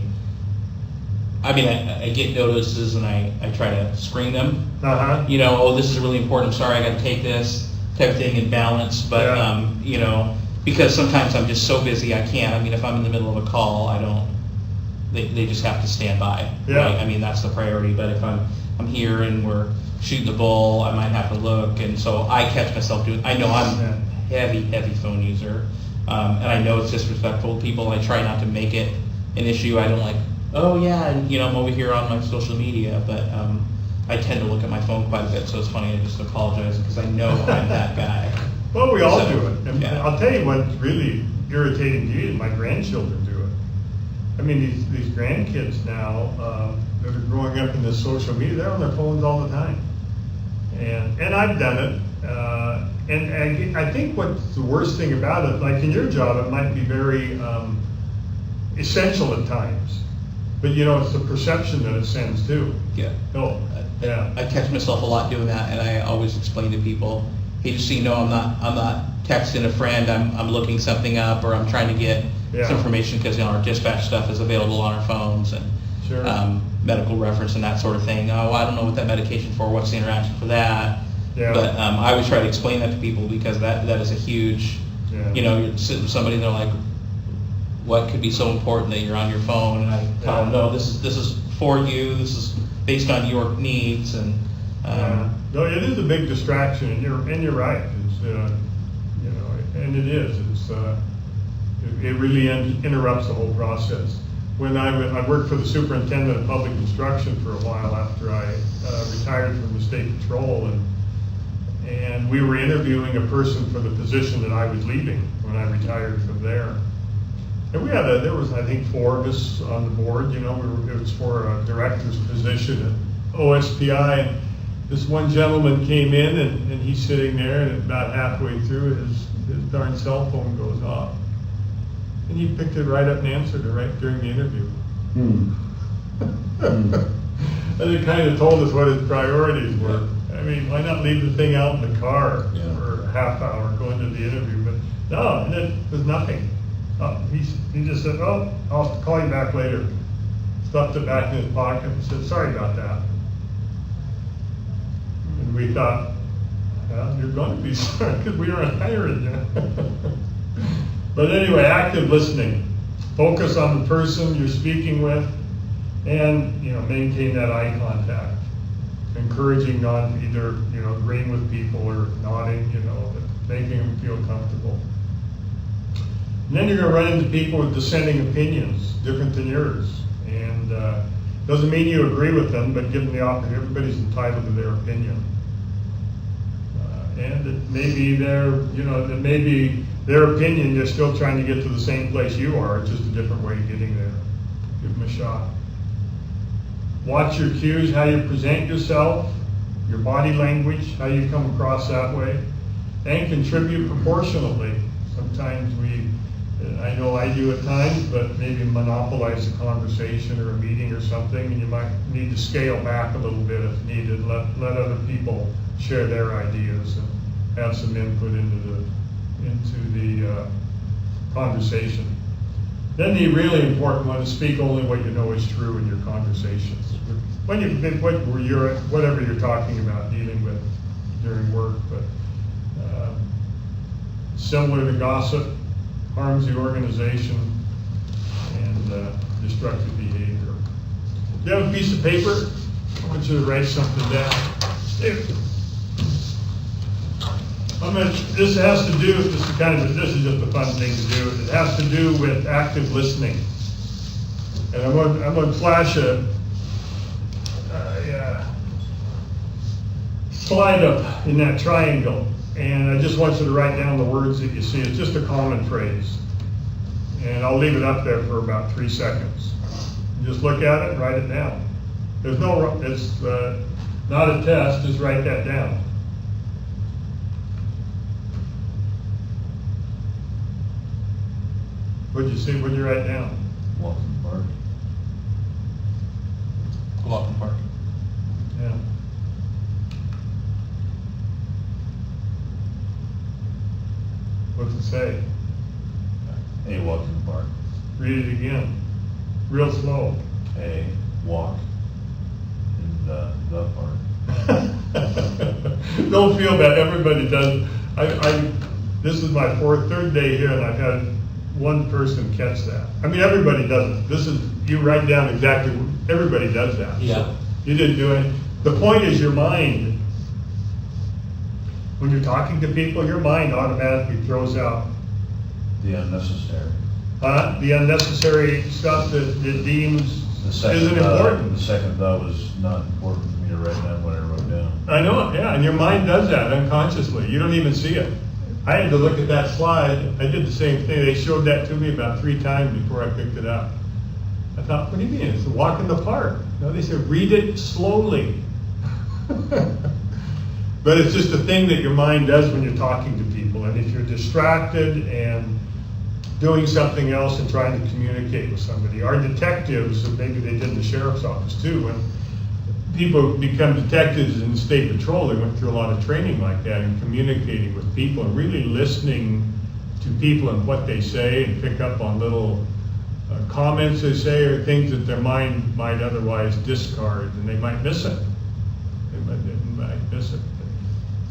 C: I get notices and I try to screen them.
B: Uh-huh.
C: You know, oh, this is really important, I'm sorry, I gotta take this, type of thing in balance, but,
B: Yeah.
C: you know, because sometimes I'm just so busy I can't. If I'm in the middle of a call, they just have to stand by.
B: Yeah.
C: Right? That's the priority, but if I'm here and we're shooting the bull, I might have to look, and so I catch myself doing, I know I'm a heavy phone user, and I know it's disrespectful to people, I try not to make it an issue. I don't like, oh yeah, and, I'm over here on my social media, but I tend to look at my phone quite a bit, so it's funny, I just apologize, because I know I'm that guy.
B: Well, we all
C: So,
B: do it. And
C: yeah.
B: I'll tell you what's really irritating to you is my grandchildren do it. These grandkids now that are growing up in this social media, they're on their phones all the time. And I've done it. And I think what's the worst thing about it, like in your job, it might be very essential at times. But it's the perception that it sends too.
C: Yeah.
B: Oh, yeah.
C: I catch myself a lot doing that, and I always explain to people, hey, just so you know, I'm not texting a friend, I'm looking something up, or I'm trying to get some information, because our dispatch stuff is available on our phones, and
B: Sure.
C: medical reference and that sort of thing. Oh, I don't know what that medication for, what's the interaction for that?
B: Yeah.
C: But I always try to explain that to people, because that is a huge,
B: Yeah.
C: you're sitting with somebody and they're like, what could be so important that you're on your phone? And I tell them, no, this is for you, this is based on your needs, and
B: No, it is a big distraction, and you're right. It's and it is. It really interrupts the whole process. When I worked for the superintendent of public instruction for a while after I retired from the state patrol, and we were interviewing a person for the position that I was leaving when I retired from there. And there was, I think, 4 of us on the board. It was for a director's position at OSPI. And this one gentleman came in, and he's sitting there, and about halfway through, his darn cell phone goes off. And he picked it right up and answered it right during the interview. And it kind of told us what his priorities were. Why not leave the thing out in the car for a half hour going to the interview? But no, and it was nothing. He just said, oh, I'll call you back later. Stuffed it back in his pocket and said, sorry about that. And we thought, well, you're going to be sorry because we aren't hiring you. But anyway, active listening. Focus on the person you're speaking with, and maintain that eye contact. Encouraging not either agreeing with people or nodding, but making them feel comfortable. And then you're going to run into people with dissenting opinions, different than yours. And doesn't mean you agree with them, but give them the opportunity. Everybody's entitled to their opinion. And it may be their opinion, they're still trying to get to the same place you are, it's just a different way of getting there. Give them a shot. Watch your cues, how you present yourself. your body language, how you come across that way, and contribute proportionately. Sometimes I know I do at times, but maybe monopolize the conversation or a meeting or something, and you might need to scale back a little bit if needed. Let other people share their ideas and have some input into the conversation. Then the really important one is speak only what you know is true in your conversations. Whatever you're talking about, dealing with during work, but similar to gossip, harms the organization and destructive behavior. Do you have a piece of paper? I want you to write something down. Here. This has to do, this is just a fun thing to do. It has to do with active listening. And I'm going to flash a slide up in that triangle. And I just want you to write down the words that you see. It's just a common phrase. And I'll leave it up there for about 3 seconds. Just look at it and write it down. It's not a test, just write that down. What'd you see? What'd you write down?
A: Walk in the park.
C: Walk in the park.
B: Yeah. What's it say?
A: A walk in the park.
B: Read it again. Real slow.
A: A walk in the park.
B: Don't feel bad. Everybody does. This is my third day here, and I've had one person catch that. I mean, everybody does it. You write down exactly. Everybody does that.
C: Yeah.
B: So you didn't do it. The point is your mind. When you're talking to people, your mind automatically throws out
A: The unnecessary.
B: the unnecessary stuff that it deems
A: The second
B: isn't important.
A: The second thought was not important for me to write down what I wrote down.
B: I know it, yeah, and your mind does that unconsciously. You don't even see it. I had to look at that slide. I did the same thing. They showed that to me about 3 times before I picked it up. I thought, what do you mean? It's a walk in the park. No, they said, read it slowly. But it's just a thing that your mind does when you're talking to people. And if you're distracted and doing something else and trying to communicate with somebody. Our detectives, and maybe they did in the sheriff's office too, when people become detectives in the state patrol, they went through a lot of training like that and communicating with people and really listening to people and what they say and pick up on little comments they say or things that their mind might otherwise discard, and they might miss it. They might miss it.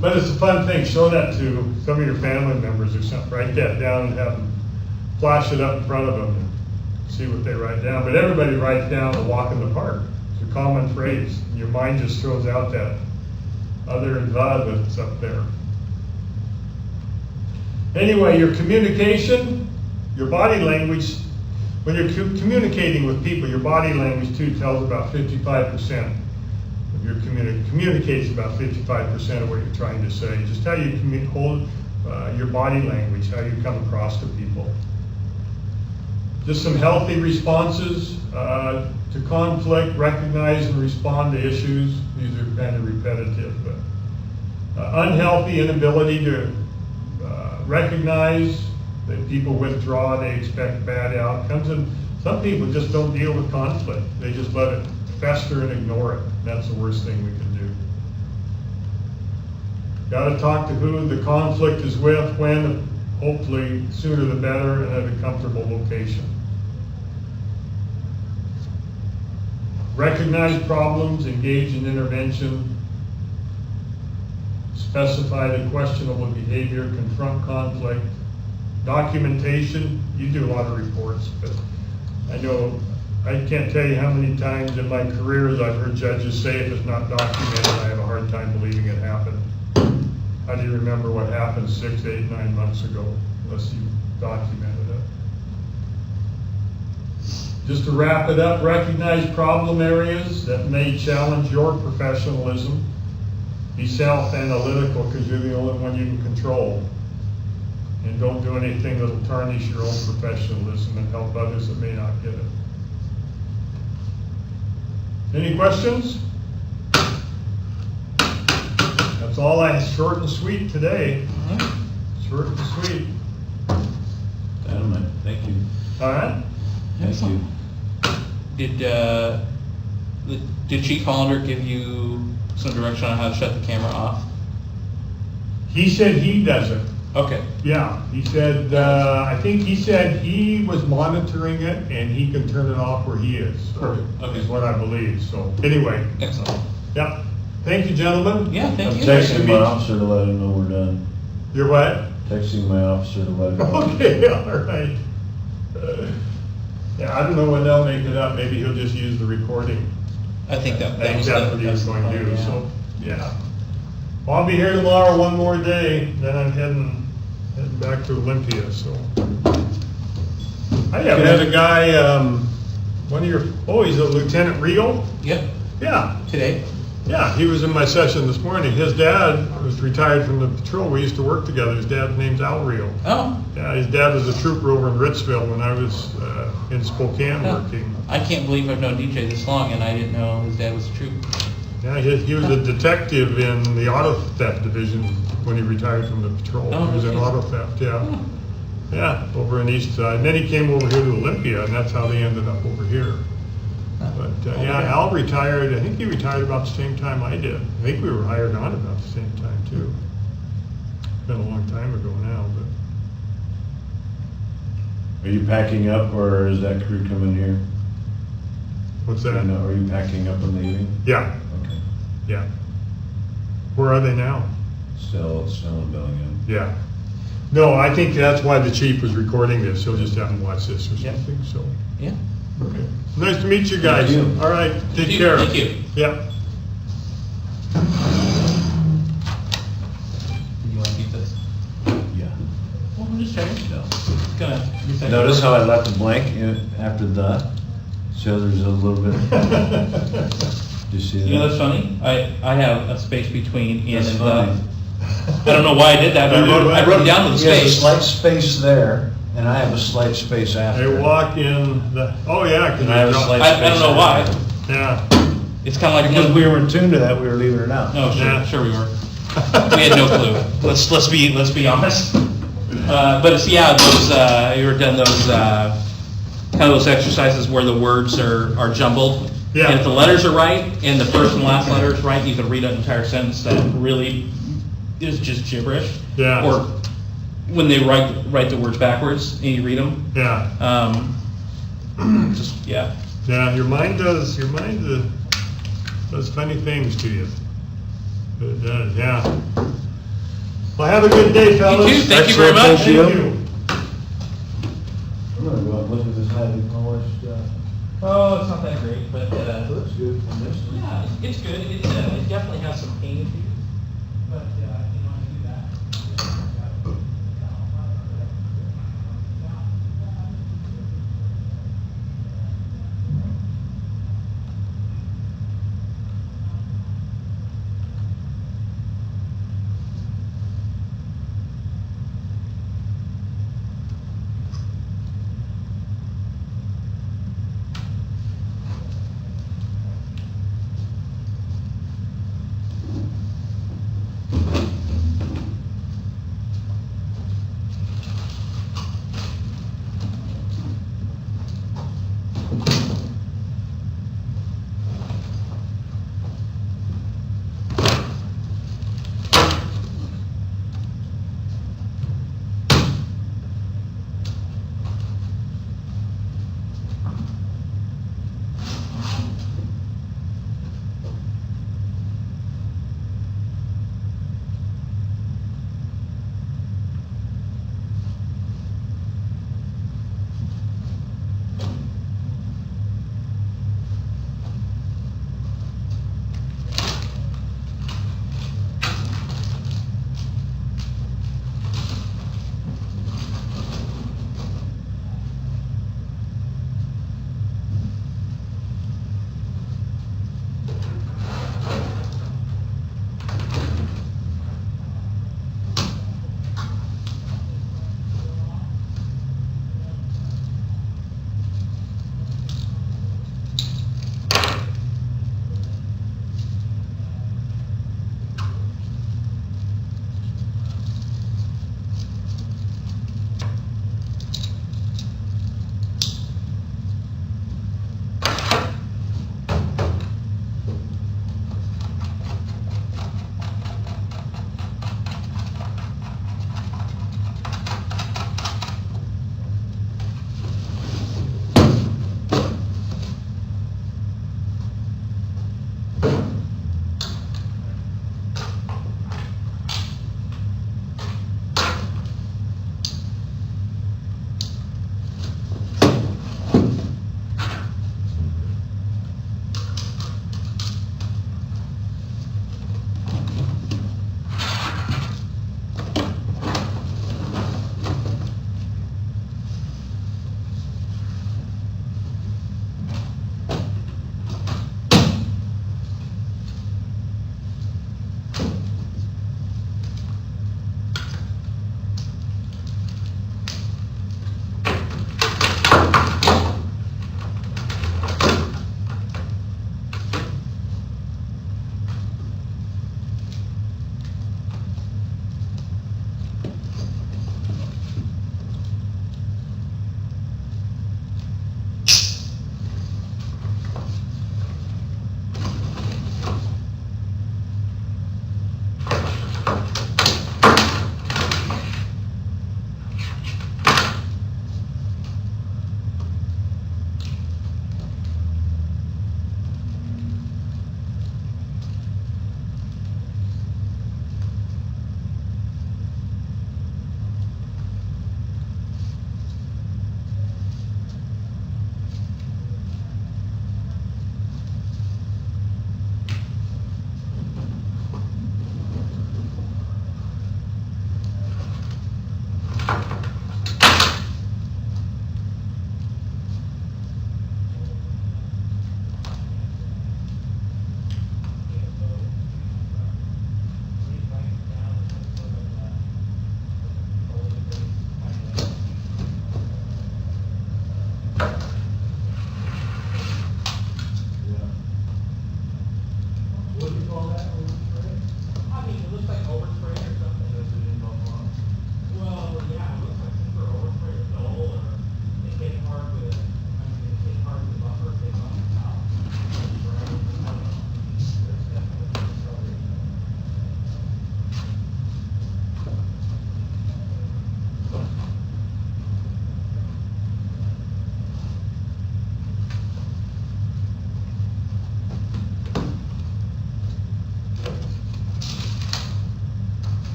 B: But it's a fun thing. Show that to some of your family members or something. Write that down and have them flash it up in front of them and see what they write down. But everybody writes down a walk in the park. It's a common phrase. Your mind just throws out that other and the that's up there. Anyway, your communication, your body language, when you're communicating with people, your body language too tells about 55% of your communicates about 55% of what you're trying to say. Just how you hold your body language, how you come across to people. Just some healthy responses to conflict, recognize and respond to issues. These are kind of repetitive, but unhealthy inability to recognize that people withdraw, they expect bad outcomes, and some people just don't deal with conflict. They just let it fester and ignore it. That's the worst thing we can do. Got to talk to who the conflict is with, when, hopefully sooner the better, and at a comfortable location. Recognize problems, engage in intervention, specify the questionable behavior, confront conflict. Documentation, you do a lot of reports, but I know, I can't tell you how many times in my careers I've heard judges say if it's not documented, I have a hard time believing it happened. How do you remember what happened 6, 8, 9 months ago unless you documented it? Just to wrap it up, recognize problem areas that may challenge your professionalism. Be self-analytical because you're the only one you can control. And don't do anything that'll tarnish your own professionalism and help others that may not get it. Any questions? That's all I, short and sweet today,
C: Mhm.
B: short and sweet.
A: Dynamite, thank you.
B: All right?
A: Thank you.
C: Did Chief Hollander give you some direction on how to shut the camera off?
B: He said he does it.
C: Okay.
B: Yeah, he said, I think he said he was monitoring it and he can turn it off where he is.
C: Perfect, okay.
B: Is what I believe, so, anyway,
C: Excellent.
B: yeah. Thank you, gentlemen.
C: Yeah,
A: I'm
C: thank you.
A: texting my officer to let him know we're done.
B: You're what?
A: Texting my officer to let him know.
B: Okay, all right. Yeah, I don't know when they'll make it up, maybe he'll just use the recording.
C: I think that
B: I think
C: was
B: that's what he was
C: the
B: going to
C: plan,
B: do,
C: yeah.
B: so, yeah. Well, I'll be here tomorrow, one more day, then I'm heading back to Olympia, so. I have had a guy, one of your, oh, he's a Lieutenant Rio?
C: Yep,
B: Yeah,
C: today.
B: yeah, he was in my session this morning. His dad was retired from the patrol, we used to work together, his dad's name's Al Rio.
C: Oh,
B: Yeah, his dad was a trooper over in Ritzville when I was in Spokane
C: huh.
B: working.
C: I can't believe I've known DJ this long and I didn't know his dad was a trooper.
B: Yeah, he was a detective in the auto theft division when he retired from the patrol.
C: Oh,
B: He was in
C: okay.
B: auto theft, yeah.
C: Hmm.
B: Yeah, over in East Side. And then he came over here to Olympia, and that's how they ended up over here. But, yeah,
C: Okay.
B: Al retired, I think he retired about the same time I did. I think we were hired on about the same time, too. Been a long time ago now, but,
A: Are you packing up or is that crew coming here?
B: what's
A: I
B: that?
A: know, are you packing up and leaving?
B: Yeah,
A: Okay.
B: yeah. Where are they now?
A: Still in Bellingham.
B: Yeah. No, I think that's why the chief was recording this. He'll just have them watch this or
C: Yeah.
B: something, so.
C: Yeah.
B: Okay. Nice to meet you guys.
A: Thank you.
B: All right, take
C: Thank you.
B: care.
C: Thank you.
B: Yeah.
C: You want to keep this?
A: Yeah.
C: Well, I'm just checking.
A: No.
C: Gonna.
A: Notice how I left a blank after the, so there's a little bit, do you see that?
C: You know, that's funny. I have a space between in
A: That's
C: and
A: funny.
C: the. I don't know why I did that, but I wrote it down to the
A: He has a
C: space.
A: slight space there, and I have a slight space after.
B: They walk in the, oh yeah, 'cause
A: And I have a
B: they
A: slight
B: drop-
C: I don't know why.
B: Yeah.
C: It's kind of like
A: Because we were in tune to that, we were leaving it out.
C: No,
B: Yeah.
C: sure we were. We had no clue. Let's be honest. But it's, yeah, those you ever done those kind of those exercises where the words are jumbled.
B: Yeah.
C: And if the letters are right and the first and last letter is right, you can read an entire sentence that really is just gibberish.
B: Yeah.
C: Or when they write the words backwards and you read them.
B: Yeah.
C: Just yeah.
B: Yeah, your mind does funny things to you. It does, yeah. Well, have a good day, fellas.
C: You too. Thank you very
A: Excellent,
C: much.
A: thank
B: Thank
A: you.
B: you.
A: I'm gonna go and look at this heavy polished,
C: Oh, it's not that great, but
A: looks good from this.
C: yeah, it's good. It definitely has some paint.